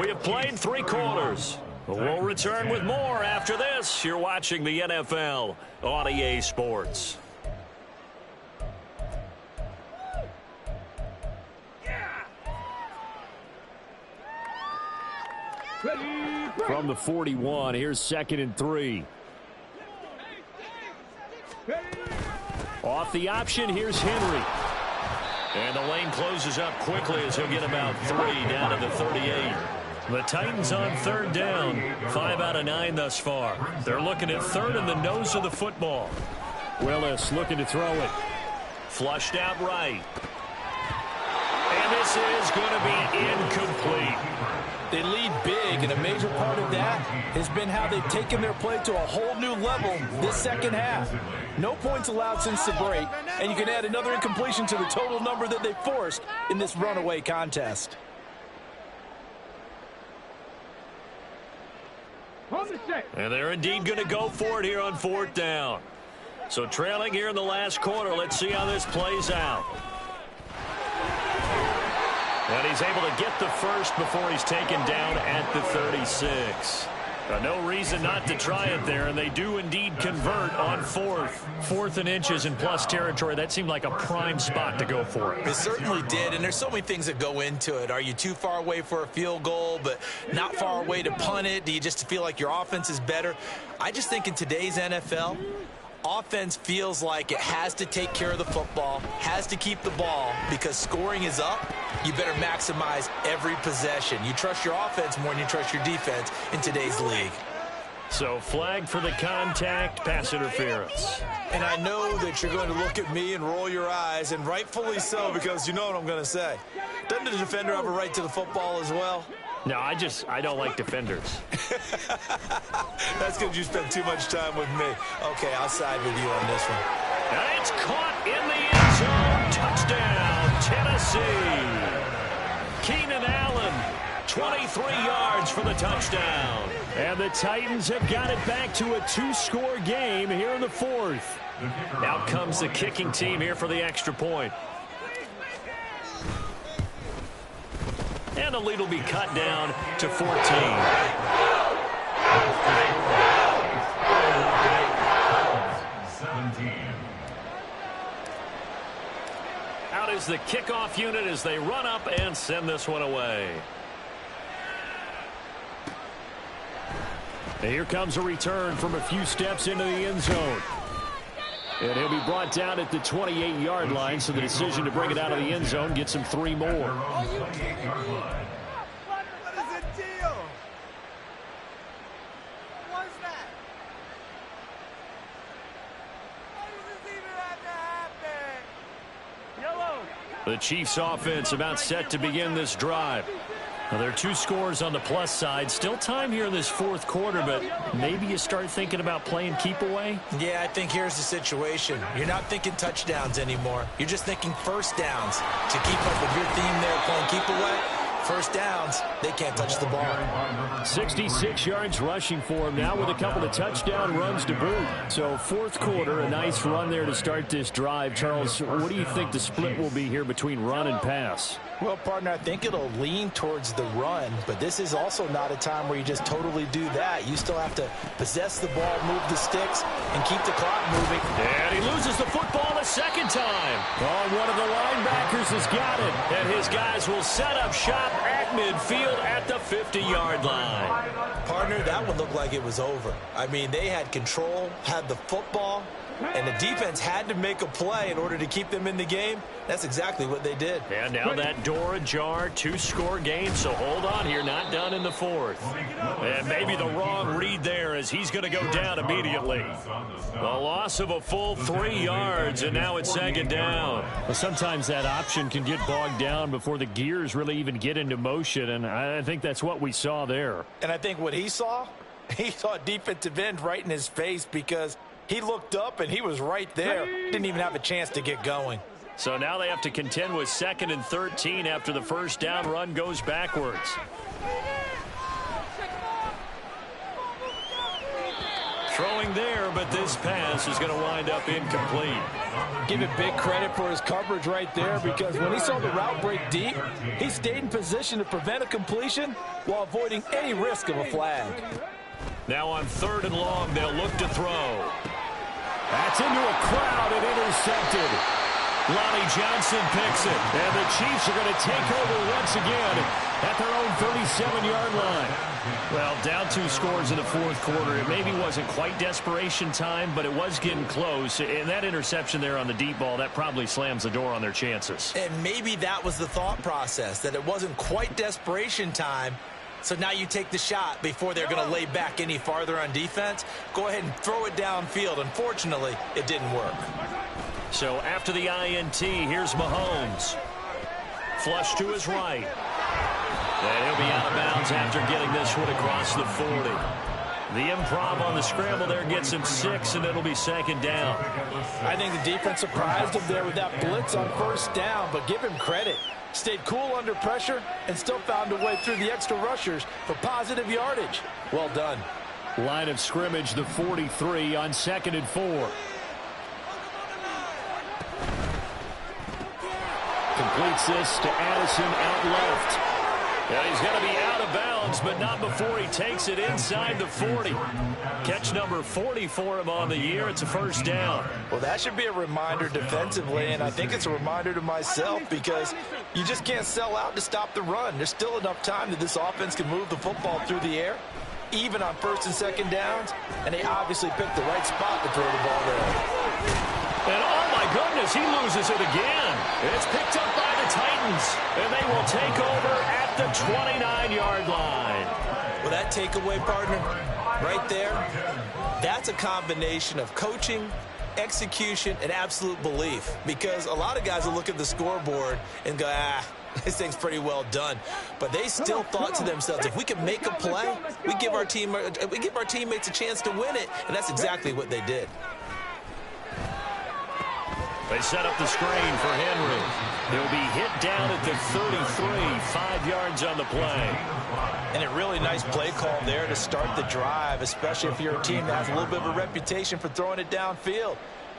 We have played 3 quarters. We'll return with more after this. You're watching the NFL on EA Sports. From the 41, here's 2nd and 3. Off the option, here's Henry. And the lane closes up quickly as he'll get about 3 down to the 38. The Titans on 3rd down. 5 out of 9 thus far. They're looking at 3rd in the nose of the football. Willis looking to throw it. Flushed out right. And this is going to be incomplete. They lead big, and a major part of that has been how they've taken their play to a whole new level this second half. No points allowed since the break, and you can add another incompletion to the total number that they forced in this runaway contest. And they're indeed going to go for it here on 4th down. So trailing here in the last quarter, let's see how this plays out. And he's able to get the first before he's taken down at the 36. No reason not to try it there, and they do indeed convert on 4th and inches in plus territory. That seemed like a prime spot to go for it. It certainly did, and there's so many things that go into it. Are you too far away for a field goal, but not far away to punt it? Do you just feel like your offense is better? I just think in today's NFL, offense feels like it has to take care of the football, has to keep the ball, because scoring is up. You better maximize every possession. You trust your offense more than you trust your defense in today's league. So flag for the contact, pass interference. And I know that you're going to look at me and roll your eyes, and rightfully so, because you know what I'm going to say. Doesn't the defender have a right to the football as well? No, I don't like defenders. That's because you spend too much time with me. Okay, I'll side with you on this one. And it's caught in the end zone. Touchdown, Tennessee. Keenan Allen, 23 yards for the touchdown. And the Titans have got it back to a 2-score game here in the 4th. Out comes the kicking team here for the extra point. And the lead will be cut down to 14. Out is the kickoff unit as they run up and send this one away. And here comes a return from a few steps into the end zone. And he'll be brought down at the 28-yard line, so the decision to bring it out of the end zone gets him 3 more. What is the deal? What is that? Why does this even have to happen? Yellow. The Chiefs offense about set to begin this drive. Now, there are 2 scores on the plus side. Still time here in this 4th quarter, but maybe you start thinking about playing keep away? Yeah, I think here's the situation. You're not thinking touchdowns anymore. You're just thinking first downs. To keep up with your theme there, playing keep away, first downs, they can't touch the ball. 66 yards rushing for him now with a couple of touchdown runs to boot. So 4th quarter, a nice run there to start this drive. Charles, what do you think the split will be here between run and pass? Well, partner, I think it'll lean towards the run, but this is also not a time where you just totally do that. You still have to possess the ball, move the sticks, and keep the clock moving. And he loses the football a second time. Oh, one of the linebackers has got it. And his guys will set up shop at midfield at the 50-yard line. Partner, that one looked like it was over. I mean, they had control, had the football, and the defense had to make a play in order to keep them in the game. That's exactly what they did. And now that door ajar, 2-score game, so hold on here, not done in the fourth. And maybe the wrong read there as he's going to go down immediately. The loss of a full 3 yards, and now it's second down. Well, sometimes that option can get bogged down before the gears really even get into motion, and I think that's what we saw there. And I think what he saw a defensive end right in his face because he looked up and he was right there. Didn't even have a chance to get going. So now they have to contend with 2nd and 13 after the first down run goes backwards. Throwing there, but this pass is going to wind up incomplete. Give it big credit for his coverage right there because when he saw the route break deep, he stayed in position to prevent a completion while avoiding any risk of a flag. Now on 3rd and long, they'll look to throw. That's into a crowd and intercepted. Lonnie Johnson picks it. And the Chiefs are going to take over once again at their own 37-yard line. Well, down 2 scores in the fourth quarter. It maybe wasn't quite desperation time, but it was getting close. And that interception there on the deep ball, that probably slams the door on their chances. And maybe that was the thought process, that it wasn't quite desperation time. So now you take the shot before they're going to lay back any farther on defense. Go ahead and throw it downfield. Unfortunately, it didn't work. So after the INT, here's Mahomes. Flush to his right. And he'll be out of bounds after getting this one across the 40. The improv on the scramble there gets him 6, and it'll be second down. I think the defense surprised him there with that blitz on first down, but give him credit. Stayed cool under pressure and still found a way through the extra rushers for positive yardage. Well done. Line of scrimmage, the 43 on 2nd and 4. Completes this to Addison out left. Yeah, he's going to be out of bounds, but not before he takes it inside the 40. Catch number 40 for him on the year. It's a first down. Well, that should be a reminder defensively, and I think it's a reminder to myself because you just can't sell out to stop the run. There's still enough time that this offense can move the football through the air, even on 1st and 2nd downs, and they obviously picked the right spot to throw the ball there. And oh my goodness, he loses it again. It's picked up by the Titans, and they will take over at the 29-yard line. Well, that takeaway, partner, right there, that's a combination of coaching, execution, and absolute belief. Because a lot of guys will look at the scoreboard and go, this thing's pretty well done. But they still thought to themselves, if we can make a play, we give our teammates a chance to win it. And that's exactly what they did. They set up the screen for Henry. He'll be hit down at the 33, 5 yards on the play. And a really nice play call there to start the drive, especially if you're a team that has a little bit of a reputation for throwing it downfield.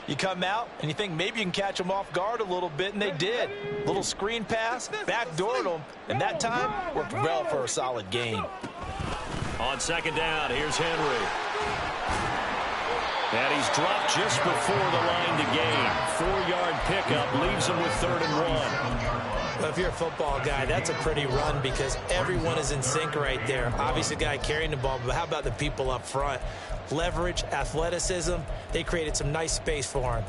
You come out and you think maybe you can catch them off guard a little bit, and they did. Little screen pass, backdoored them, and that time worked well for a solid gain. On 2nd down, here's Henry. And he's dropped just before the line to gain. 4-yard pickup leaves him with 3rd and 1. Well, if you're a football guy, that's a pretty run because everyone is in sync right there. Obviously, the guy carrying the ball, but how about the people up front? Leverage, athleticism, they created some nice space for him.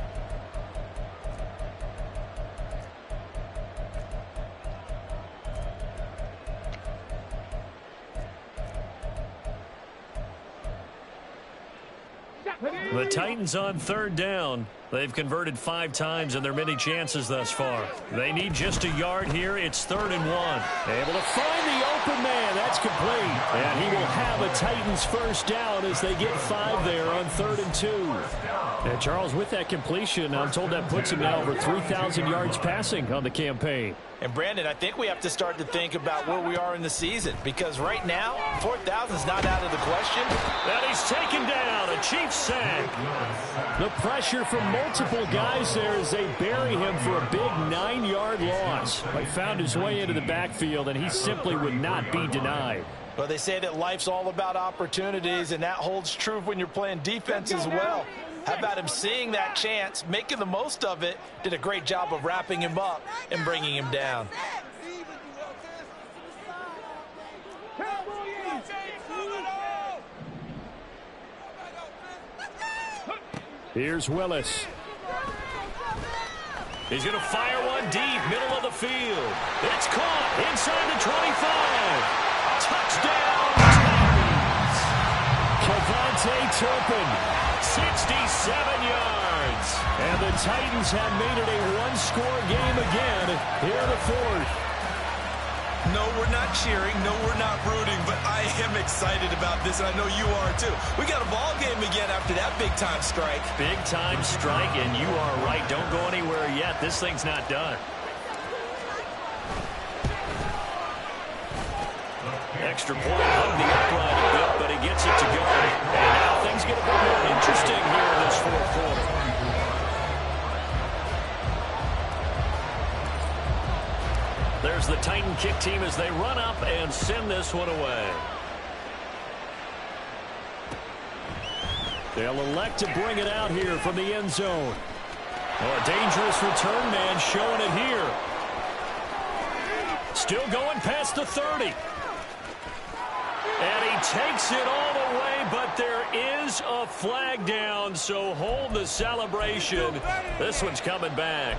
The Titans on 3rd down. They've converted 5 times in their many chances thus far. They need just a yard here. It's 3rd and 1. Able to find the open man. That's complete. And he will have a Titans first down as they get 5 there on 3rd and 2. And Charles, with that completion, I'm told that puts him now over 3,000 yards passing on the campaign. And, Brandon, I think we have to start to think about where we are in the season because right now, 4,000 is not out of the question. And he's taken down. A Chiefs sack. The pressure from multiple guys there as they bury him for a big 9-yard loss. But found his way into the backfield, and he simply would not be denied. Well, they say that life's all about opportunities, and that holds true when you're playing defense as well. How about him seeing that chance, making the most of it, did a great job of wrapping him up and bringing him down. Here's Willis. He's going to fire one deep, middle of the field. It's caught inside the 25. Touchdown, Titans. KaVontae Turpin. 67 yards. And the Titans have made it a one-score game again here in the fourth. No, we're not cheering. No, we're not rooting. But I am excited about this, and I know you are too. We got a ball game again after that big-time strike. Big-time strike, and you are right. Don't go anywhere yet. This thing's not done. Extra point hung the upright a bit, but he gets it to go. And now things get a bit more interesting here in this fourth quarter. There's the Titan kick team as they run up and send this one away. They'll elect to bring it out here from the end zone. Oh, a dangerous return man showing it here. Still going past the 30. And he takes it all the way, but there is a flag down, so hold the celebration. This one's coming back.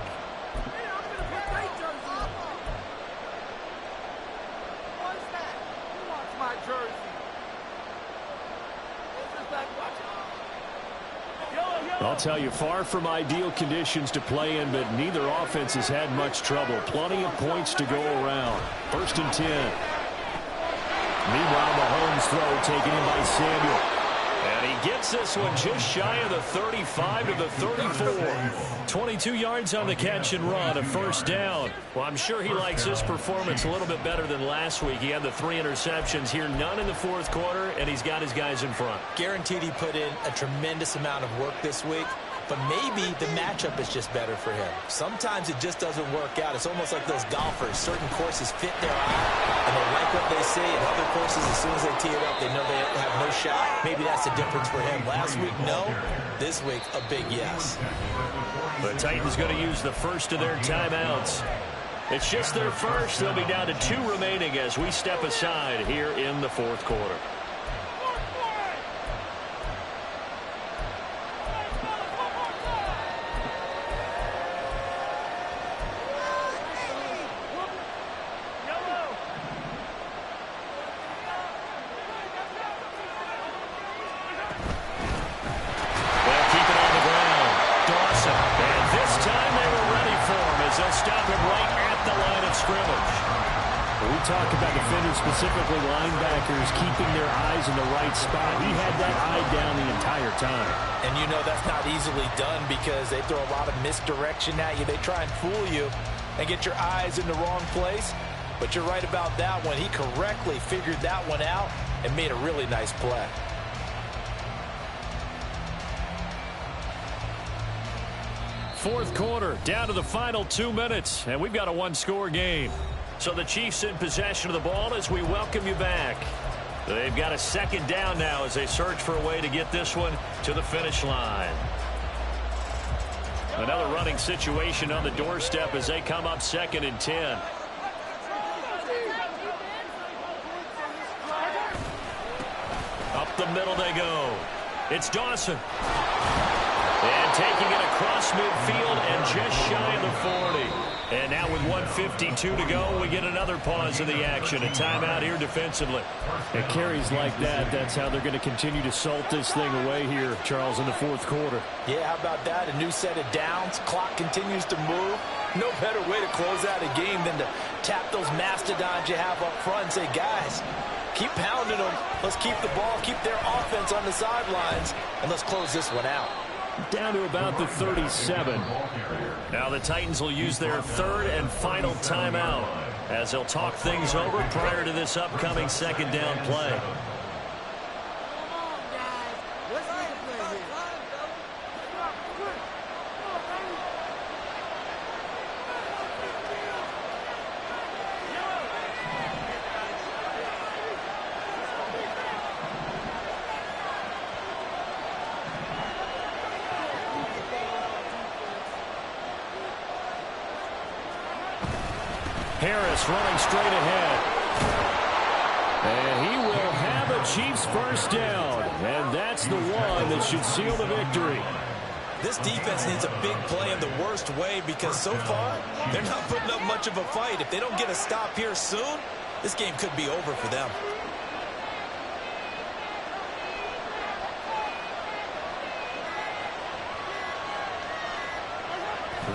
I'll tell you, far from ideal conditions to play in, but neither offense has had much trouble. Plenty of points to go around. 1st and 10. Meanwhile, Mahomes' throw taken in by Samuel. And he gets this one just shy of the 35 to the 34. 22 yards on the catch and run, a first down. Well, I'm sure he likes his performance a little bit better than last week. He had the 3 interceptions here, none in the fourth quarter, and he's got his guys in front. Guaranteed he put in a tremendous amount of work this week, but maybe the matchup is just better for him. Sometimes it just doesn't work out. It's almost like those golfers. Certain courses fit their eye, and they like what they see, and other courses, as soon as they tee it up, they know they have no shot. Maybe that's the difference for him. Last week, no. This week, a big yes. The Titans going to use the first of their timeouts. It's just their first. They'll be down to 2 remaining as we step aside here in the fourth quarter. Talk about defenders, specifically linebackers, keeping their eyes in the right spot. He had that eye down the entire time. And you know that's not easily done because they throw a lot of misdirection at you. They try and fool you and get your eyes in the wrong place. But you're right about that one. He correctly figured that one out and made a really nice play. Fourth quarter, down to the final 2 minutes, and we've got a one-score game. So the Chiefs in possession of the ball as we welcome you back. They've got a second down now as they search for a way to get this one to the finish line. Another running situation on the doorstep as they come up 2nd and 10. Up the middle they go. It's Dawson. And taking it across midfield and just shy of the 40. And now with 1:52 to go, we get another pause of the action. A timeout here defensively. At carries like that, that's how they're going to continue to salt this thing away here, Charles, in the fourth quarter. Yeah, how about that? A new set of downs. Clock continues to move. No better way to close out a game than to tap those mastodons you have up front and say, guys, keep pounding them. Let's keep the ball, keep their offense on the sidelines, and let's close this one out. Down to about the 37. Now the Titans will use their 3rd and final timeout as they'll talk things over prior to this upcoming second down play. Harris running straight ahead. And he will have a Chiefs first down. And that's the one that should seal the victory. This defense needs a big play in the worst way because so far, they're not putting up much of a fight. If they don't get a stop here soon, this game could be over for them.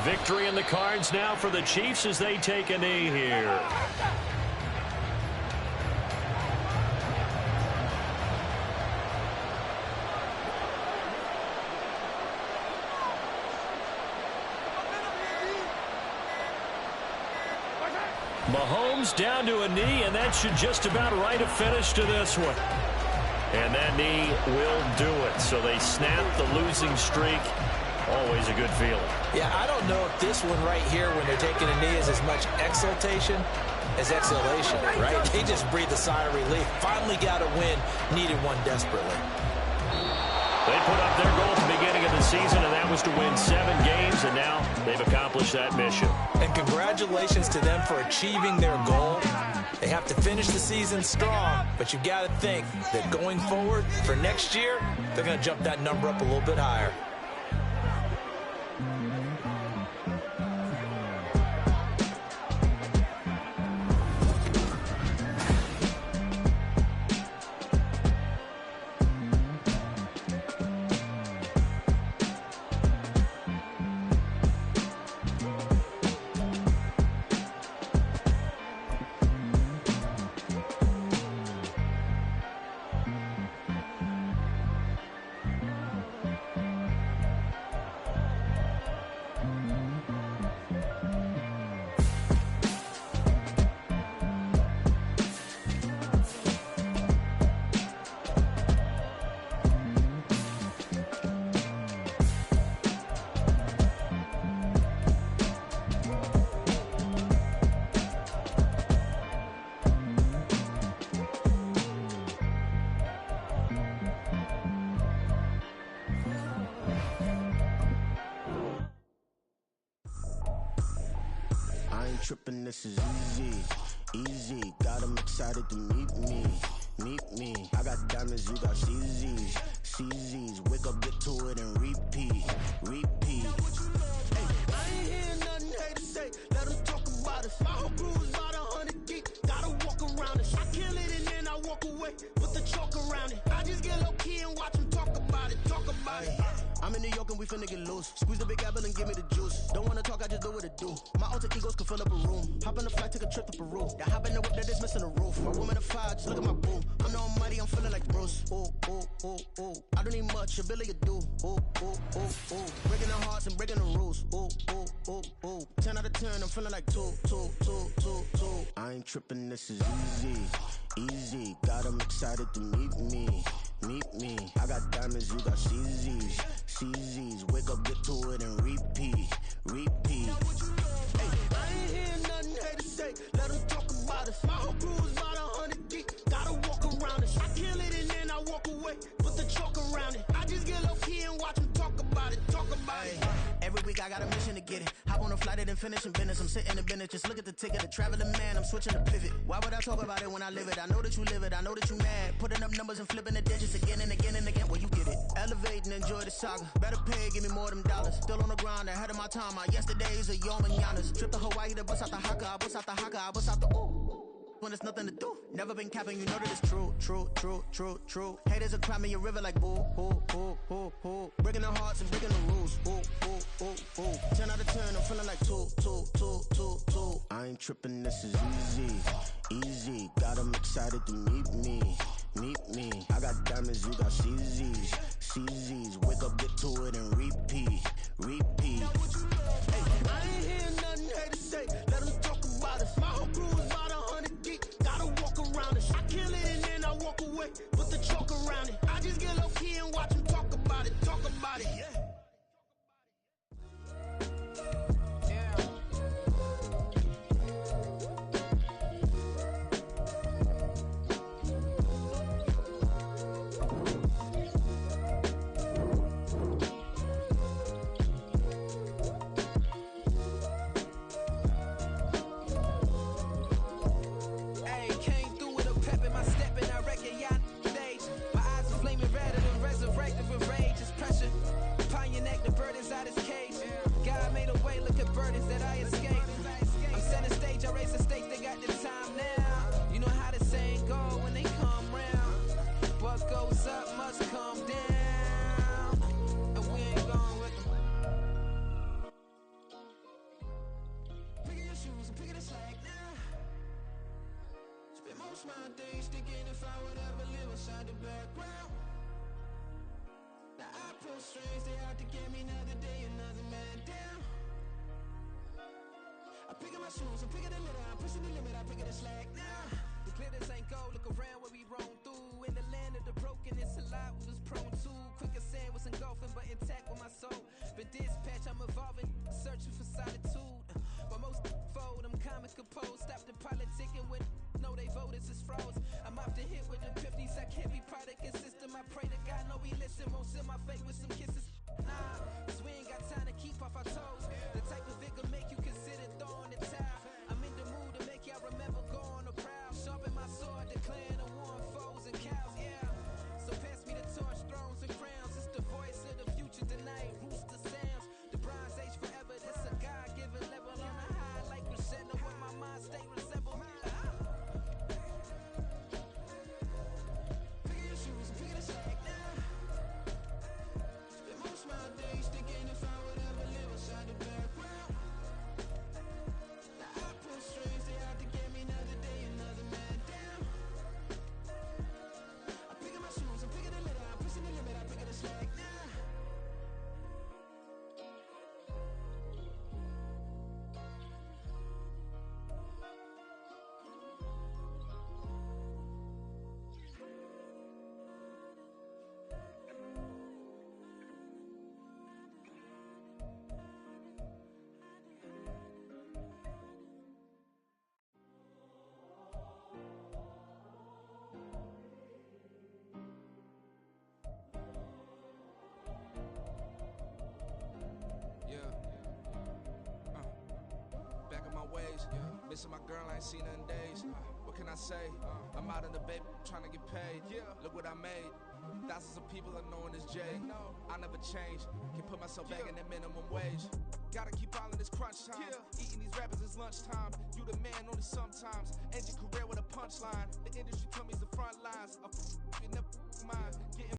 Victory in the cards now for the Chiefs as they take a knee here. Mahomes down to a knee, and that should just about write a finish to this one. And that knee will do it. So they snap the losing streak. Always a good feeling. Yeah, I don't know if this one right here when they're taking a knee is as much exultation as exhalation, right? They just breathe a sigh of relief. Finally got a win, needed one desperately. They put up their goal at the beginning of the season, and that was to win 7 games, and now they've accomplished that mission. And congratulations to them for achieving their goal. They have to finish the season strong, but you got to think that going forward for next year, they're going to jump that number up a little bit higher. Tripping, this is easy. Got them excited to meet me. I got diamonds, you got CZs. Wake up, get to it, and repeat. Hey, I ain't hearing nothing haters say. Let them talk about us. My whole crew is about 100 deep. Gotta walk around it. I kill it and then I walk away. Put the chalk around it. I just get low key and watch them talk about it. I'm in New York and we finna get loose. Squeeze the big apple and give me the juice. Don't wanna talk, I just do what it do. My alter egos can fill up a room. Hop on the flight, take a trip to Peru. That hop in the whip that is missing the roof. My woman a fire, just look at my boo. I'm the almighty, I'm feeling like Bruce. Ooh. I don't need much, ability to do. Ooh. Breaking the hearts and breaking the rules. Ooh. 10 out of 10, I'm feeling like 2. I ain't tripping, this is easy. Got them excited to meet me. I got diamonds, you got CZs. Wake up, get to it, and repeat. Hey, I ain't hearing nothing haters say. Let them talk about us. My whole crew is about 100 deep. Gotta walk around it. I kill it and then I walk away. Put the chalk around it. I just get low key and watch them talk about it. Every week I got a mission to get it. Hop on a flight and then finish in business. I'm sitting in business, just look at the ticket. The traveling man, I'm switching to pivot. Why would I talk about it when I live it? I know that you live it, I know that you mad. Putting up numbers and flipping the digits again and again and again. Well, you get it. Elevate and enjoy the saga. Better pay, give me more them dollars. Still on the grind, ahead of my time. My yesterdays are your mananas. Trip to Hawaii to bust out the haka. I bust out the ooh. When there's nothing to do. Never been capping, you know that it's true. Haters will cry me a river like boo. Breaking the hearts and breaking the rules. Ooh. 10 out of 10, I'm feeling like 2. I ain't tripping, this is easy. Got them excited to meet me. I got diamonds, you got CZs. Wake up, get to it, and repeat. Hey, I ain't hearing nothing haters say. Let them talk about us. My whole crew is about 100 deep. Gotta walk around it. I kill it and then I walk away. Put the chalk around it. I just get low key and watch them talk about it. Yeah. shoes and picking the slack now. Spend most of my days thinking if I would ever live inside the background. Now I pull strings, they out to get me another day, another man down. I pick up my shoes, I'm picking the litter, I'm pushing the limit, I pick up the slack now. The glitters ain't gold, look around where we roam through. In the land of the broken, it's a lot we was prone to. Quicker sand was engulfing, but intact with my soul. Been dispatched, I'm evolving, searching for solitude. But most fold, I'm comic composed. Stop the politicking with no, they voters is froze. I'm off the hit with epiphanies, I can't be product and system. I pray to God, no, he listen, won't seal my fate with some kisses. Nah, cause we ain't got time to keep off our toes. The type of vigor make you consider throwing the towel. I'm in the mood to make y'all remember going to proud. Sharpen my sword, declaring the war on foes and cows, yeah. So pass me the torch, thrones and crowns. It's the voice of the future tonight, rooster sounds. The Bronze Age forever, this a God-given level. On a high like Rochelle, where my mind state resemble. Pick your shoes and pick the slack now. Spend most of my days thinking if I would ever live inside the background. Now I pull strings, they out to get me another day, another man down. I pick up my shoes, I'm picking the litter, I'm pushing the limit, I pick up the slack now. Back in my ways, missing my girl, I ain't seen her in days. What can I say? I'm out in the baby, trying to get paid. Look what I made. Thousands of people are knowing this Jay. I never change. Can put myself back in the minimum wage. Gotta keep all in this crunch time. Eating these rappers is lunchtime. You the man only sometimes. End your career with a punchline. The industry told me it's the front lines. You never mind. Getting